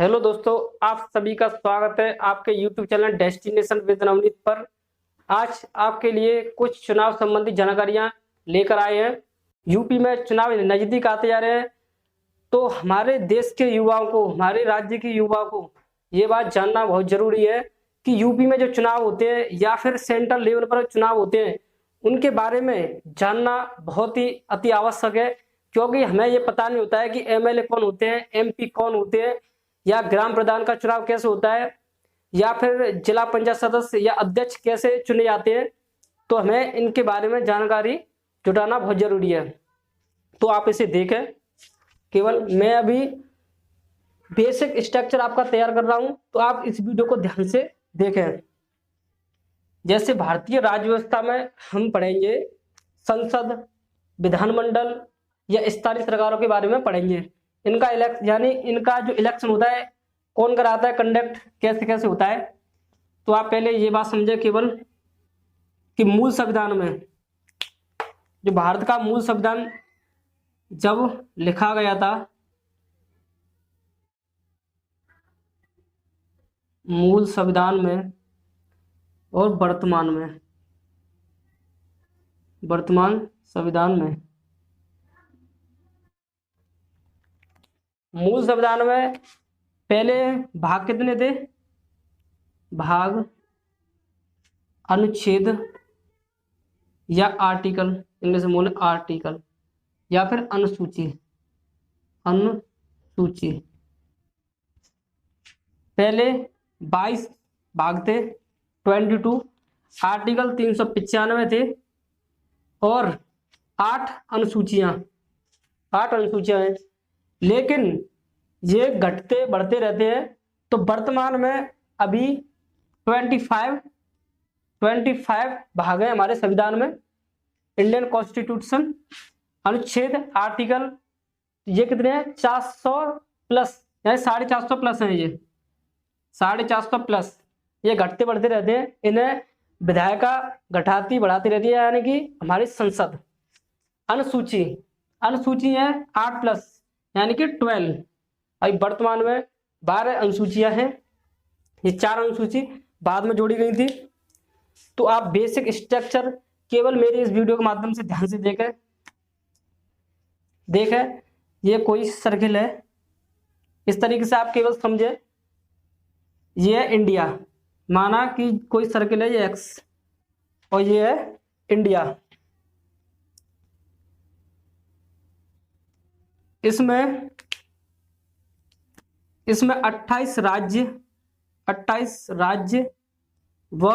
Hello दोस्तों, आप सभी का स्वागत है आपके YouTube channel destination with Navneet पर। आज आपके लिए कुछ चुनाव संबंधी जानकारियां लेकर आए हैं। यूपी में चुनाव नजदीक आते जा रहे हैं, तो हमारे देश के युवाओं को, हमारे राज्य के युवाओं को ये बात जानना बहुत जरूरी है कि यूपी में जो चुनाव होते हैं या फिर सेंट्रल लेवल पर चुनाव होते हैं, उनके बारे में जानना बहुत ही अति आवश्यक है। क्योंकि हमें ये पता नहीं होता है कि एमएलए कौन होते हैं, एमपी कौन होते हैं, या ग्राम प्रधान का चुनाव कैसे होता है, या फिर जिला पंचायत सदस्य या अध्यक्ष कैसे चुने जाते हैं। तो हमें इनके बारे में जानकारी जुटाना बहुत जरूरी है। तो आप इसे देखें। केवल मैं अभी बेसिक स्ट्रक्चर आपका तैयार कर रहा हूं, तो आप इस वीडियो को ध्यान से देखें। जैसे भारतीय राज्य व्यवस्था में हम पढ़ेंगे संसद, विधानमंडल या स्थानीय सरकारों के बारे में पढ़ेंगे। इनका इलेक्शन यानी इनका जो इलेक्शन होता है कौन कराता है, कंडक्ट कैसे कैसे होता है। तो आप पहले ये बात समझे केवल कि मूल संविधान में, जो भारत का मूल संविधान जब लिखा गया था, मूल संविधान में और वर्तमान संविधान में, मूल संविधान में पहले भाग कितने थे? भाग, अनुच्छेद या आर्टिकल, इंग्लिश में बोले आर्टिकल, या फिर अनुसूची। अनुसूची पहले 22 भाग थे, 22 आर्टिकल 395 थे, और 8 अनुसूचियां हैं। लेकिन ये घटते बढ़ते रहते हैं। तो वर्तमान में अभी 25 भाग है हमारे संविधान में। इंडियन कॉन्स्टिट्यूशन अनुच्छेद आर्टिकल ये कितने हैं? 400 प्लस, यानी 450 प्लस है। ये 450 प्लस, ये घटते बढ़ते रहते हैं। इन्हें विधायिका घटाती बढ़ाती रहती है, यानी कि हमारी संसद। अनुसूची है 8 प्लस, यानी कि 12। अभी वर्तमान में 12 अनुसूचियां हैं। ये 4 अनुसूची बाद में जोड़ी गई थी। तो आप बेसिक स्ट्रक्चर केवल मेरे इस वीडियो के माध्यम से ध्यान से देखें। ये कोई सर्किल है, इस तरीके से आप केवल समझे। ये है इंडिया, माना कि कोई सर्किल है, ये एक्स, और ये है इंडिया। इसमें 28 राज्य व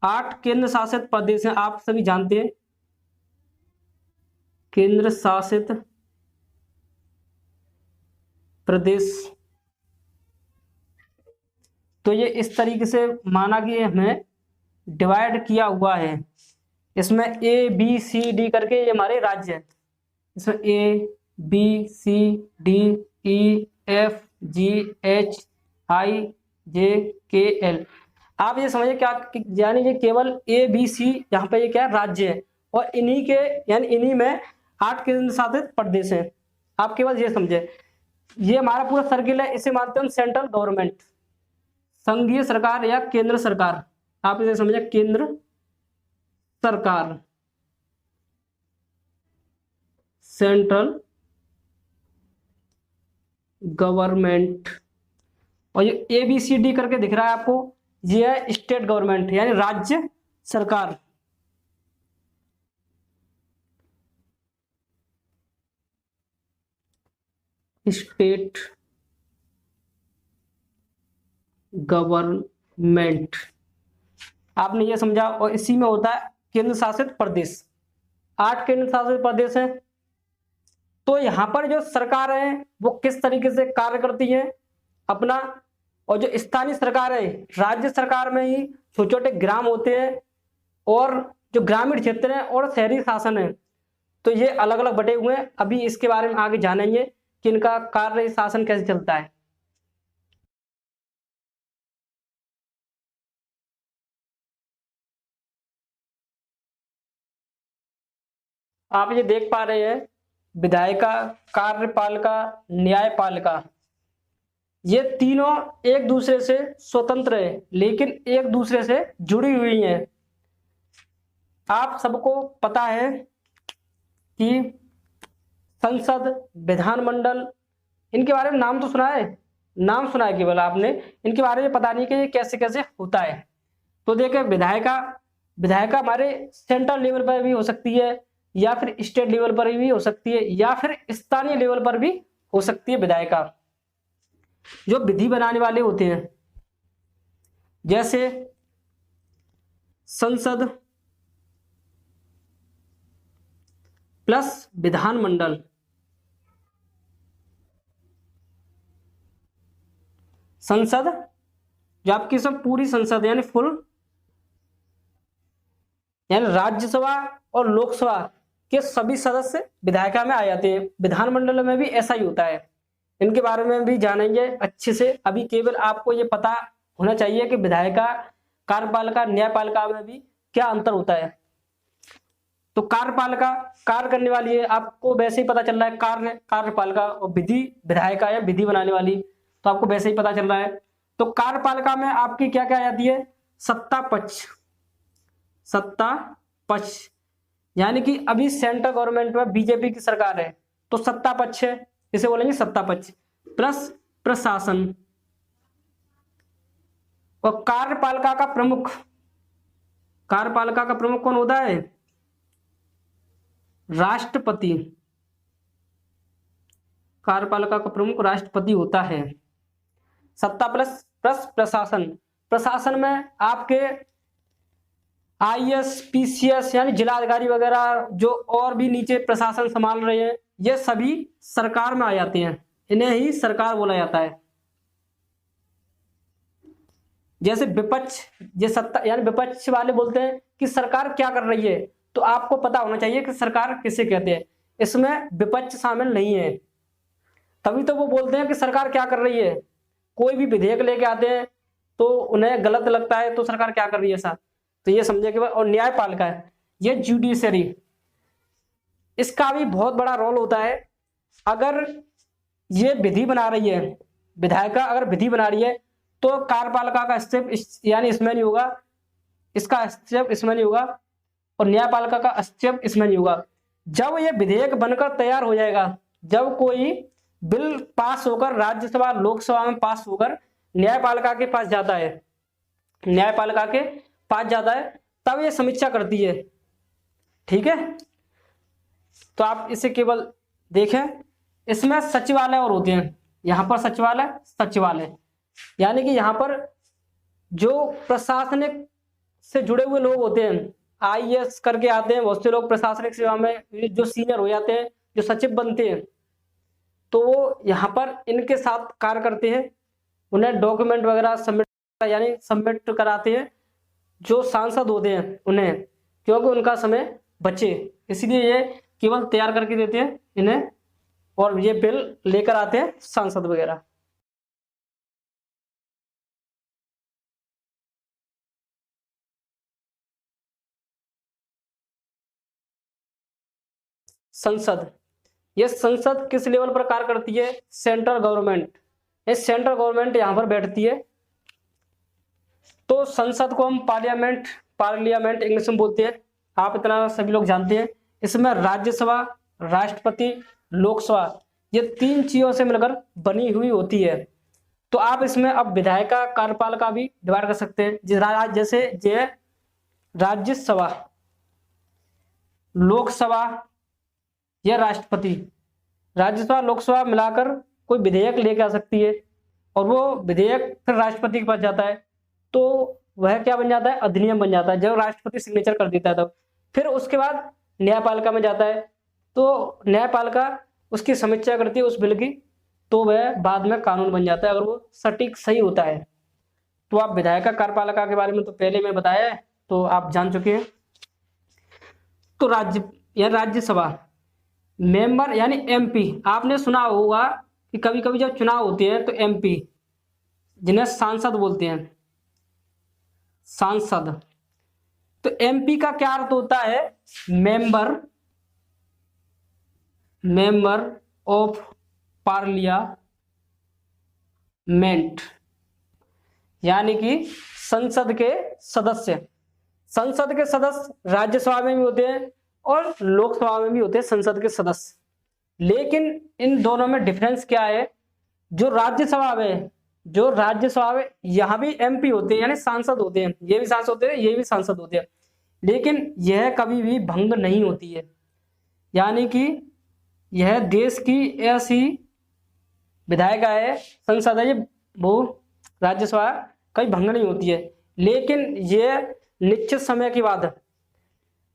8 केंद्र शासित प्रदेश हैं। आप सभी जानते हैं केंद्र शासित प्रदेश। तो ये इस तरीके से माना कि हमें डिवाइड किया हुआ है। इसमें ए बी सी डी करके ये हमारे राज्य हैं। इसमें A B C D E F G H I J K L. आप ये समझिए क्या, यानी ये केवल ए बी सी यहाँ पे ये क्या है? राज्य है। और इन्हीं के, यानी इन्हीं में 8 केंद्र शासित प्रदेश हैं। आप केवल ये समझे, ये हमारा पूरा सर्किल है। इसे मानते हैं हम सेंट्रल गवर्नमेंट, संघीय सरकार या केंद्र सरकार। आप इसे समझे केंद्र सरकार, सेंट्रल गवर्नमेंट। और ये ए बी सी डी करके दिख रहा है आपको, ये है स्टेट गवर्नमेंट, यानी राज्य सरकार। स्टेट गवर्नमेंट, आपने ये समझा। और इसी में होता है केंद्र शासित प्रदेश। 8 केंद्र शासित प्रदेश हैं। तो यहाँ पर जो सरकार है वो किस तरीके से कार्य करती है अपना, और जो स्थानीय सरकार है, राज्य सरकार में ही छोटे छोटे ग्राम होते हैं, और जो ग्रामीण क्षेत्र है और शहरी शासन है, तो ये अलग अलग बटे हुए हैं। अभी इसके बारे में आगे जानेंगे कि इनका कार्य शासन कैसे चलता है। आप ये देख पा रहे हैं विधायिका, कार्यपालिका, न्यायपालिका। ये तीनों एक दूसरे से स्वतंत्र है लेकिन एक दूसरे से जुड़ी हुई हैं। आप सबको पता है कि संसद, विधानमंडल, इनके बारे में नाम तो सुना है, नाम सुना है केवल आपने, इनके बारे में पता नहीं कि ये कैसे कैसे होता है। तो देखिए विधायिका हमारे सेंट्रल लेवल पर भी हो सकती है या फिर स्टेट लेवल पर भी हो सकती है या फिर स्थानीय लेवल पर भी हो सकती है विधायिका। जो विधि बनाने वाले होते हैं जैसे संसद प्लस विधानमंडल, संसद जो आपकी सब पूरी संसद यानी फुल, यानी राज्यसभा और लोकसभा के सभी सदस्य विधायिका में आ जाते हैं। विधानमंडल में भी ऐसा ही होता है। इनके बारे में भी जानेंगे अच्छे से। अभी केवल आपको ये पता होना चाहिए कि विधायिका, कार्यपालिका, न्यायपालिका में भी क्या अंतर होता है। तो कार्यपालिका कार्य करने वाली है, आपको वैसे ही पता चल रहा है कार्यपालिका, और विधि विधायिका या विधि बनाने वाली, तो आपको वैसे ही पता चल रहा है। तो कार्यपालिका में आपकी क्या क्या आ जाती है, सत्ता पक्ष, यानी कि अभी सेंट्रल गवर्नमेंट में बीजेपी की सरकार है तो सत्ता पक्ष है, इसे बोलेंगे सत्ता पक्ष, प्लस प्रशासन। और कार्यपालिका का प्रमुख कौन होता है, राष्ट्रपति। कार्यपालिका का प्रमुख राष्ट्रपति होता है। सत्ता प्लस प्रशासन में आपके आईएएस, पीसीएस यानी जिलाधिकारी वगैरह जो और भी नीचे प्रशासन संभाल रहे हैं, ये सभी सरकार में आ जाते हैं, इन्हें ही सरकार बोला जाता है। जैसे विपक्ष, ये सत्ता यानी विपक्ष वाले बोलते हैं कि सरकार क्या कर रही है, तो आपको पता होना चाहिए कि सरकार किसे कहते हैं। इसमें विपक्ष शामिल नहीं है, तभी तो वो बोलते हैं कि सरकार क्या कर रही है। कोई भी विधेयक लेके आते हैं तो उन्हें गलत लगता है तो सरकार क्या कर रही है ऐसा, तो ये समझे कि। और न्यायपालिका है, ये जुडिशरी, इसका भी बहुत बड़ा रोल होता है। अगर ये विधि बना रही है, विधायिका अगर विधि बना रही है तो कार्यपालिका का स्टेप यानी इसमें नहीं होगा, इसका स्टेप इसमें नहीं होगा, और न्यायपालिका का स्टेप इसमें नहीं होगा। जब ये विधेयक बनकर तैयार हो जाएगा, जब कोई बिल पास होकर राज्यसभा लोकसभा में पास होकर न्यायपालिका के पास जाता है, तब ये समीक्षा करती है। ठीक है, तो आप इसे केवल देखें। इसमें सचिवालय और होते हैं, यहां पर सचिवालय यानी कि यहां पर जो प्रशासनिक से जुड़े हुए लोग होते हैं, आईएएस करके आते हैं बहुत से लोग प्रशासनिक सेवा में, जो सीनियर हो जाते हैं, जो सचिव बनते हैं, तो वो यहाँ पर इनके साथ कार्य करते हैं। उन्हें डॉक्यूमेंट वगैरह सबमिट कराते हैं जो सांसद होते हैं उन्हें, क्योंकि उनका समय बचे, इसलिए ये केवल तैयार करके देते हैं इन्हें, और ये बिल लेकर आते हैं सांसद वगैरह। संसद, ये संसद किस लेवल पर कार्य करती है, सेंट्रल गवर्नमेंट। ये सेंट्रल गवर्नमेंट यहाँ पर बैठती है। तो संसद को हम पार्लियामेंट इंग्लिश में बोलते हैं, आप इतना सभी लोग जानते हैं। इसमें राज्यसभा, राष्ट्रपति, लोकसभा, ये तीन चीजों से मिलकर बनी हुई होती है। तो आप इसमें अब विधायिका, कार्यपालिका भी डिवाइड कर सकते हैं। जैसे राज्यसभा, लोकसभा, यह राष्ट्रपति। राज्यसभा लोकसभा मिलाकर कोई विधेयक लेके आ सकती है, और वो विधेयक फिर राष्ट्रपति के पास जाता है, तो वह क्या बन जाता है, अधिनियम बन जाता है, जब राष्ट्रपति सिग्नेचर कर देता है तब। फिर उसके बाद न्यायपालिका में जाता है, तो न्यायपालिका उसकी समीक्षा करती है उस बिल की, तो वह बाद में कानून बन जाता है अगर वो सटीक सही होता है। तो आप विधायिका, कार्यपालिका के बारे में तो पहले मैं बताया है, तो आप जान चुके हैं। तो राज्यसभा मेंबर यानी एमपी, आपने सुना होगा कि कभी कभी जब चुनाव होते हैं तो एमपी, जिन्हें सांसद बोलते हैं, सांसद, तो एमपी का क्या अर्थ होता है, मेंबर ऑफ मेंट, यानी कि संसद के सदस्य। संसद के सदस्य राज्यसभा में भी होते हैं और लोकसभा में भी होते हैं संसद के सदस्य। लेकिन इन दोनों में डिफरेंस क्या है? जो राज्यसभा में यहाँ भी एमपी होते हैं, यानी सांसद होते हैं, ये भी सांसद होते हैं, ये भी सांसद होते हैं, लेकिन यह कभी भी भंग नहीं होती है। यानी कि यह देश की ऐसी विधायिका है, संसद है, ये वो राज्यसभा कभी भंग नहीं होती है। लेकिन यह निश्चित समय के बाद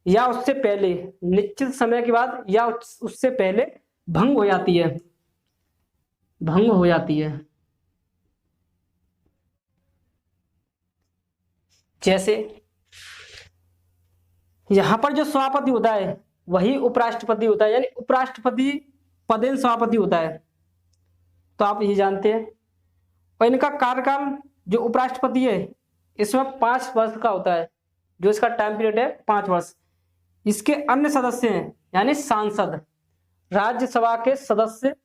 या उससे पहले, निश्चित समय के बाद या उससे पहले भंग हो जाती है, भंग हो जाती है। जैसे यहां पर जो सभापति होता है वही उपराष्ट्रपति होता है, यानी उपराष्ट्रपति पदेन सभापति होता है, तो आप ये जानते हैं। और इनका कार्यकाल, जो उपराष्ट्रपति है, इसमें 5 वर्ष का होता है, जो इसका टाइम पीरियड है 5 वर्ष। इसके अन्य सदस्य हैं, यानी सांसद, राज्यसभा के सदस्य,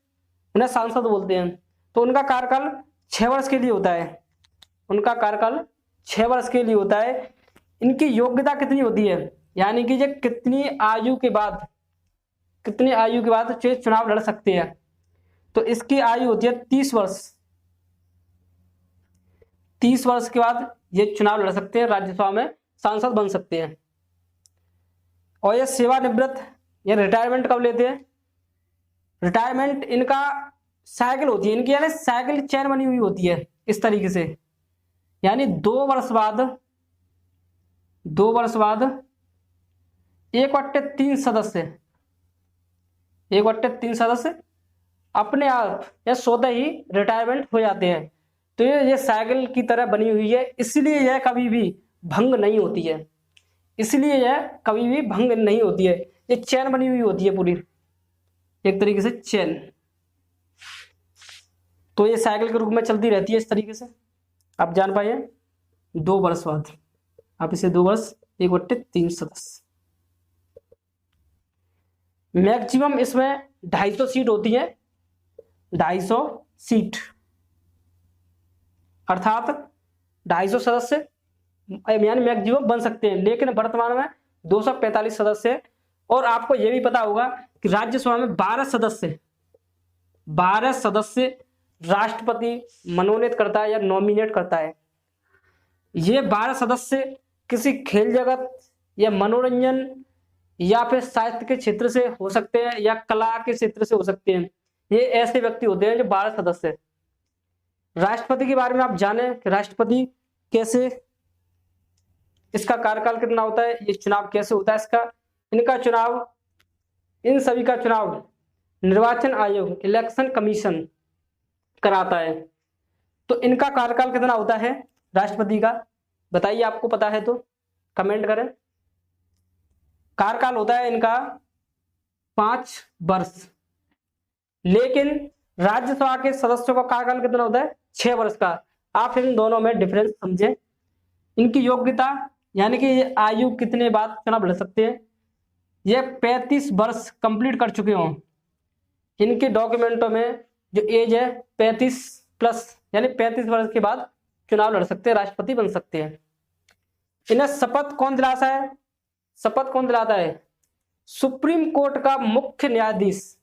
उन्हें सांसद बोलते हैं, तो उनका कार्यकाल 6 वर्ष के लिए होता है। उनका कार्यकाल 6 वर्ष के लिए होता है। इनकी योग्यता कितनी होती है, यानी कि ये कितनी आयु के बाद चुनाव लड़ सकते हैं, तो इसकी आयु होती है 30 वर्ष। 30 वर्ष के बाद ये चुनाव लड़ सकते हैं, राज्यसभा में सांसद बन सकते हैं। और ये सेवानिवृत्त या रिटायरमेंट कब लेते हैं? रिटायरमेंट इनका साइकिल होती है इनकी, यानी साइकिल चेन बनी हुई होती है इस तरीके से, यानी 2 वर्ष बाद 1/3 सदस्य अपने आप या स्वतः ही रिटायरमेंट हो जाते हैं। तो ये साइकिल की तरह बनी हुई है, इसलिए यह कभी भी भंग नहीं होती है, ये चेन बनी हुई होती है पूरी, एक तरीके से चेन। तो ये साइकिल के रूप में चलती रहती है इस तरीके से, आप जान पाइए। 2 वर्ष बाद आप इसे 2 वर्ष 1/3 सदस्य। मैक्सिमम इसमें 250 सीट होती है, 250 सीट, अर्थात 250 सदस्य यानी मैक्सिमम बन सकते हैं। लेकिन वर्तमान में 245 सदस्य है। और आपको यह भी पता होगा कि राज्यसभा में 12 सदस्य राष्ट्रपति मनोनीत करता है या नॉमिनेट करता है। ये 12 सदस्य किसी खेल जगत या मनोरंजन या फिर साहित्य के क्षेत्र से हो सकते हैं या कला के क्षेत्र से हो सकते हैं। ये ऐसे व्यक्ति होते हैं जो 12 सदस्य। राष्ट्रपति के बारे में आप जाने कि राष्ट्रपति कैसे, इसका कार्यकाल कितना होता है, ये चुनाव कैसे होता है इसका। इन सभी का चुनाव निर्वाचन आयोग, इलेक्शन कमीशन कराता है। तो इनका कार्यकाल कितना होता है राष्ट्रपति का, बताइए, आपको पता है तो कमेंट करें। कार्यकाल होता है इनका 5 वर्ष। लेकिन राज्यसभा के सदस्यों का कार्यकाल कितना होता है, 6 वर्ष का। आप इन दोनों में डिफरेंस समझें। इनकी योग्यता यानी कि ये आयु कितने बाद चुनाव लड़ सकते हैं, ये 35 वर्ष कंप्लीट कर चुके हों। इनके डॉक्यूमेंटों में जो एज है 35 प्लस, यानी 35 वर्ष के बाद चुनाव लड़ सकते हैं, राष्ट्रपति बन सकते हैं। इन्हें शपथ कौन दिलाता है? सुप्रीम कोर्ट का मुख्य न्यायाधीश।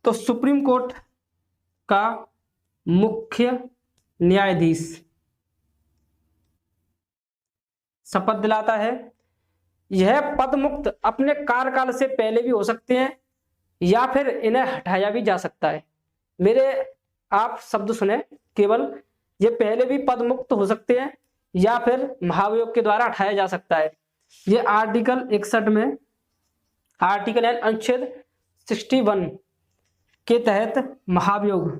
तो सुप्रीम कोर्ट का मुख्य न्यायाधीश शपथ दिलाता है। यह पद मुक्त अपने कार्यकाल से पहले भी हो सकते हैं या फिर इन्हें हटाया भी जा सकता है। मेरे आप शब्द सुने, केवल ये पहले भी पद मुक्त हो सकते हैं या फिर महाभियोग के द्वारा हटाया जा सकता है। ये आर्टिकल 61 में, आर्टिकल एंड अनुच्छेद 61 के तहत महाभियोग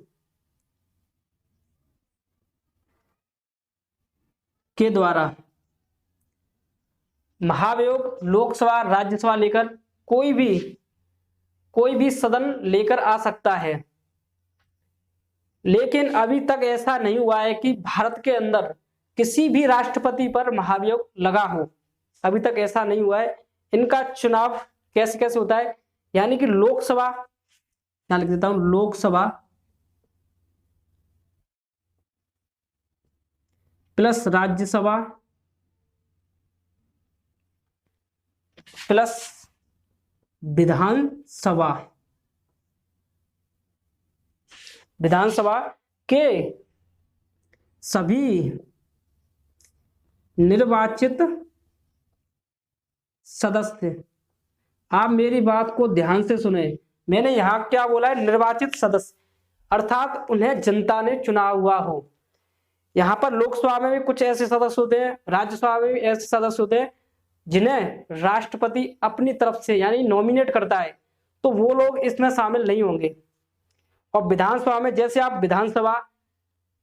के द्वारा, महाभियोग लोकसभा राज्यसभा लेकर कोई भी सदन लेकर आ सकता है। लेकिन अभी तक ऐसा नहीं हुआ है कि भारत के अंदर किसी भी राष्ट्रपति पर महाभियोग लगा हो, अभी तक ऐसा नहीं हुआ है। इनका चुनाव कैसे कैसे होता है, यानी कि लोकसभा, यहां लिख देता हूं, लोकसभा प्लस राज्यसभा प्लस विधानसभा, विधानसभा के सभी निर्वाचित सदस्य। आप मेरी बात को ध्यान से सुने, मैंने यहां क्या बोला है, निर्वाचित सदस्य, अर्थात उन्हें जनता ने चुना हुआ हो। यहां पर लोकसभा में भी कुछ ऐसे सदस्य होते हैं, राज्यसभा में भी ऐसे सदस्य होते हैं जिन्हें राष्ट्रपति अपनी तरफ से यानी नॉमिनेट करता है, तो वो लोग इसमें शामिल नहीं होंगे। और विधानसभा में जैसे आप विधानसभा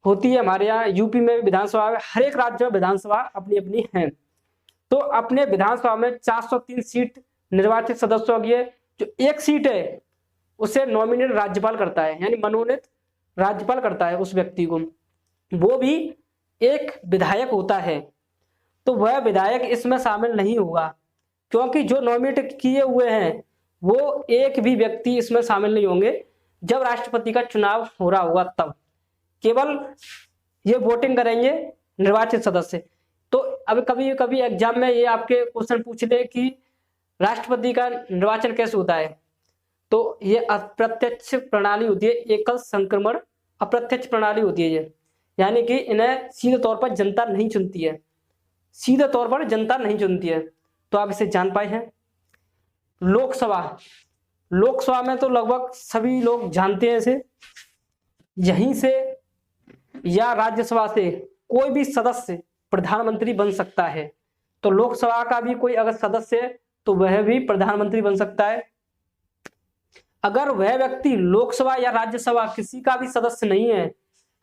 होती है हमारे यहाँ यूपी में विधानसभा में, हर एक राज्य में विधानसभा अपनी अपनी है। तो अपने विधानसभा में 403 सीट निर्वाचित सदस्यों की है। जो एक सीट है उसे नॉमिनेट राज्यपाल करता है, यानी मनोनीत राज्यपाल करता है उस व्यक्ति को, वो भी एक विधायक होता है। तो वह विधायक इसमें शामिल नहीं होगा, क्योंकि जो नॉमिनेट किए हुए हैं वो एक भी व्यक्ति इसमें शामिल नहीं होंगे। जब राष्ट्रपति का चुनाव हो रहा होगा तब केवल ये वोटिंग करेंगे निर्वाचित सदस्य। तो अब कभी कभी एग्जाम में ये आपके क्वेश्चन पूछ ले कि राष्ट्रपति का निर्वाचन कैसे होता है, तो ये अप्रत्यक्ष प्रणाली होती है, एकल संक्रमण अप्रत्यक्ष प्रणाली होती है ये, यानी कि इन्हें सीधे तौर पर जनता नहीं चुनती है, सीधे तौर पर जनता नहीं चुनती है। तो आप इसे जान पाए हैं। लोकसभा, लोकसभा में तो लगभग सभी लोग जानते हैं इसे, यहीं से या राज्यसभा से कोई भी सदस्य प्रधानमंत्री बन सकता है। तो लोकसभा का भी कोई अगर सदस्य है तो वह भी प्रधानमंत्री बन सकता है। अगर वह व्यक्ति लोकसभा या राज्यसभा किसी का भी सदस्य नहीं है,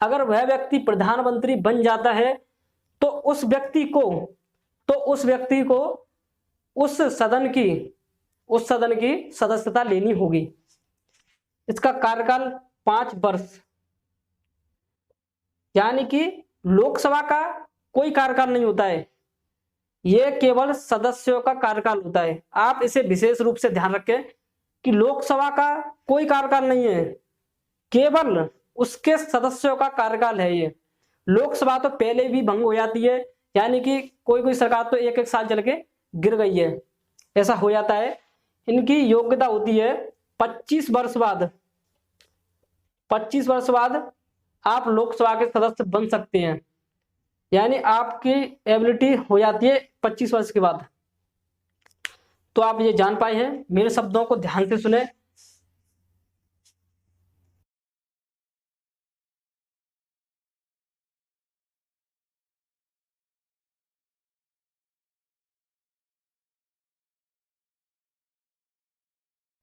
अगर वह व्यक्ति प्रधानमंत्री बन जाता है तो उस व्यक्ति को उस सदन की सदस्यता लेनी होगी। इसका कार्यकाल 5 वर्ष, यानी कि लोकसभा का कोई कार्यकाल नहीं होता है, यह केवल सदस्यों का कार्यकाल होता है। आप इसे विशेष रूप से ध्यान रखें कि लोकसभा का कोई कार्यकाल नहीं है, केवल उसके सदस्यों का कार्यकाल है ये। लोकसभा तो पहले भी भंग हो जाती है, यानी कि कोई सरकार तो एक साल चल के गिर गई है, ऐसा हो जाता है। इनकी योग्यता होती है 25 वर्ष बाद, 25 वर्ष बाद आप लोकसभा के सदस्य बन सकते हैं, यानी आपकी एबिलिटी हो जाती है 25 वर्ष के बाद। तो आप ये जान पाए हैं, मेरे शब्दों को ध्यान से सुने।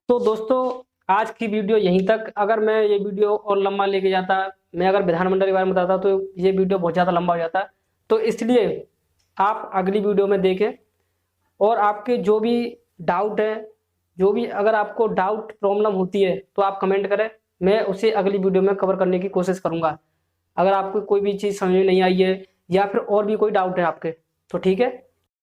तो दोस्तों आज की वीडियो यहीं तक। अगर मैं ये वीडियो और लंबा लेके जाता, मैं अगर विधानमंडल के बारे में बताता तो ये वीडियो बहुत ज़्यादा लंबा हो जाता। तो इसलिए आप अगली वीडियो में देखें, और आपके जो भी डाउट है, जो भी अगर आपको डाउट प्रॉब्लम होती है तो आप कमेंट करें, मैं उसे अगली वीडियो में कवर करने की कोशिश करूँगा। अगर आपको कोई भी चीज़ समझ में नहीं आई है या फिर और भी कोई डाउट है आपके, तो ठीक है।